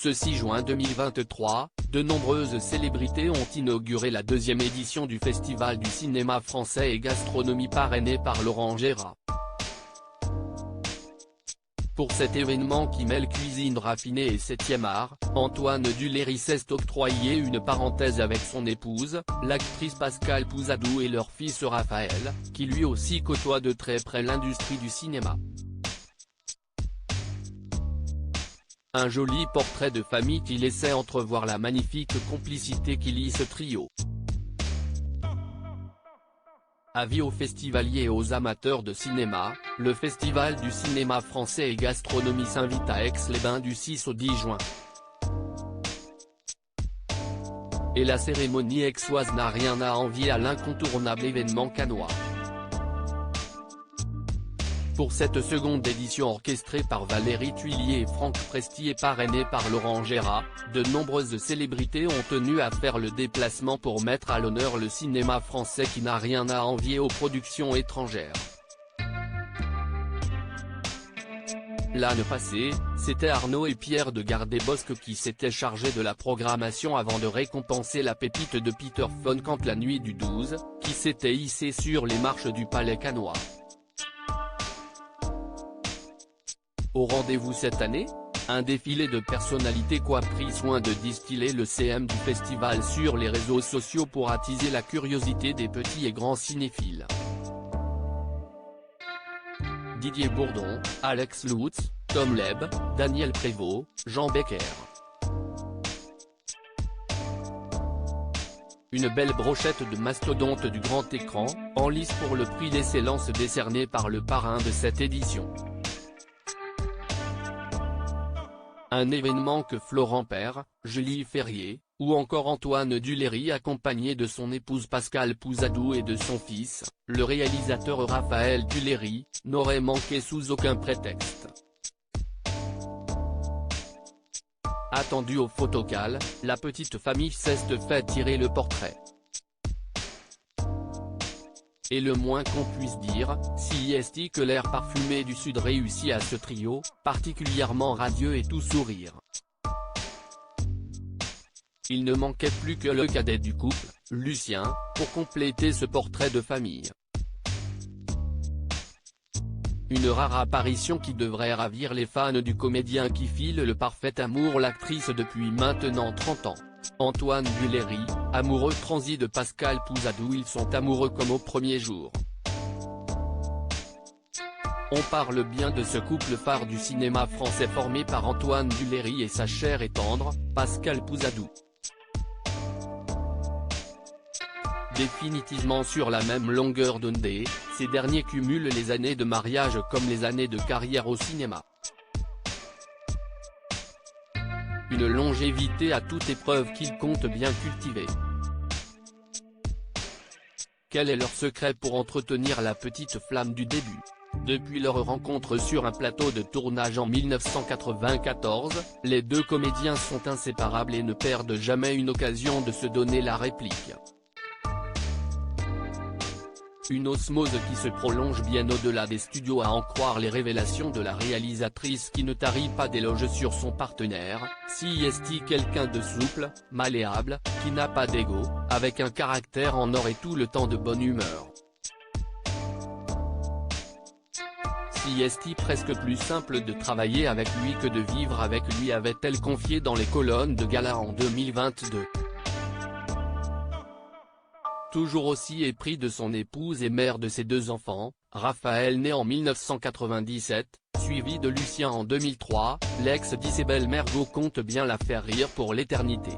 Ce 6 juin 2023, de nombreuses célébrités ont inauguré la deuxième édition du Festival du cinéma français et gastronomie parrainé par Laurent Gérard. Pour cet événement qui mêle cuisine raffinée et 7e art, Antoine Duléry s'est octroyé une parenthèse avec son épouse, l'actrice Pascale Pouzadou et leur fils Raphaël, qui lui aussi côtoie de très près l'industrie du cinéma. Un joli portrait de famille qui laissait entrevoir la magnifique complicité qui lie ce trio. Avis aux festivaliers et aux amateurs de cinéma, le Festival du cinéma français et gastronomie s'invite à Aix-les-Bains du 6 au 10 juin. Et la cérémonie aixoise n'a rien à envier à l'incontournable événement cannois. Pour cette seconde édition orchestrée par Valérie Tuilier et Franck Presti et parrainée par Laurent Gérard, de nombreuses célébrités ont tenu à faire le déplacement pour mettre à l'honneur le cinéma français qui n'a rien à envier aux productions étrangères. L'année passée, c'était Arnaud et Pierre de Gardébosque qui s'étaient chargés de la programmation avant de récompenser la pépite de Peter von Kant la nuit du 12, qui s'était hissé sur les marches du Palais cannois. Au rendez-vous cette année, un défilé de personnalités qu'a pris soin de distiller le CM du festival sur les réseaux sociaux pour attiser la curiosité des petits et grands cinéphiles. Didier Bourdon, Alex Lutz, Tom Leb, Daniel Prévost, Jean Becker. Une belle brochette de mastodontes du grand écran, en lice pour le prix d'excellence décerné par le parrain de cette édition. Un événement que Florent Père, Julie Ferrier, ou encore Antoine Duléry accompagné de son épouse Pascale Pouzadou et de son fils, le réalisateur Raphaël Duléry, n'aurait manqué sous aucun prétexte. Attendue au photocall, la petite famille s'est fait tirer le portrait. Et le moins qu'on puisse dire, si est que l'air parfumé du Sud réussit à ce trio, particulièrement radieux et tout sourire. Il ne manquait plus que le cadet du couple, Lucien, pour compléter ce portrait de famille. Une rare apparition qui devrait ravir les fans du comédien qui file le parfait amour l'actrice depuis maintenant 30 ans. Antoine Duléry, amoureux transi de Pascale Pouzadou, ils sont amoureux comme au premier jour. On parle bien de ce couple phare du cinéma français formé par Antoine Duléry et sa chère et tendre, Pascale Pouzadou. Définitivement sur la même longueur d'onde, ces derniers cumulent les années de mariage comme les années de carrière au cinéma. Une longévité à toute épreuve qu'ils comptent bien cultiver. Quel est leur secret pour entretenir la petite flamme du début? Depuis leur rencontre sur un plateau de tournage en 1994, les deux comédiens sont inséparables et ne perdent jamais une occasion de se donner la réplique. Une osmose qui se prolonge bien au-delà des studios à en croire les révélations de la réalisatrice qui ne tarit pas d'éloges sur son partenaire, si est quelqu'un de souple, malléable, qui n'a pas d'ego, avec un caractère en or et tout le temps de bonne humeur. Si est presque plus simple de travailler avec lui que de vivre avec lui, avait-elle confié dans les colonnes de Gala en 2022. Toujours aussi épris de son épouse et mère de ses deux enfants, Raphaël né en 1997, suivi de Lucien en 2003, l'ex d'Isabelle Mergo compte bien la faire rire pour l'éternité.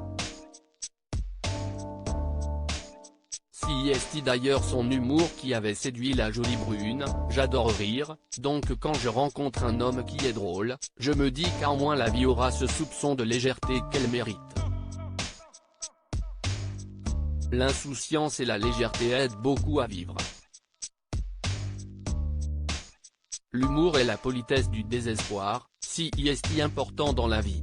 Si est d'ailleurs son humour qui avait séduit la jolie brune, j'adore rire, donc quand je rencontre un homme qui est drôle, je me dis qu'au moins la vie aura ce soupçon de légèreté qu'elle mérite. L'insouciance et la légèreté aident beaucoup à vivre. L'humour et la politesse du désespoir, si est important dans la vie.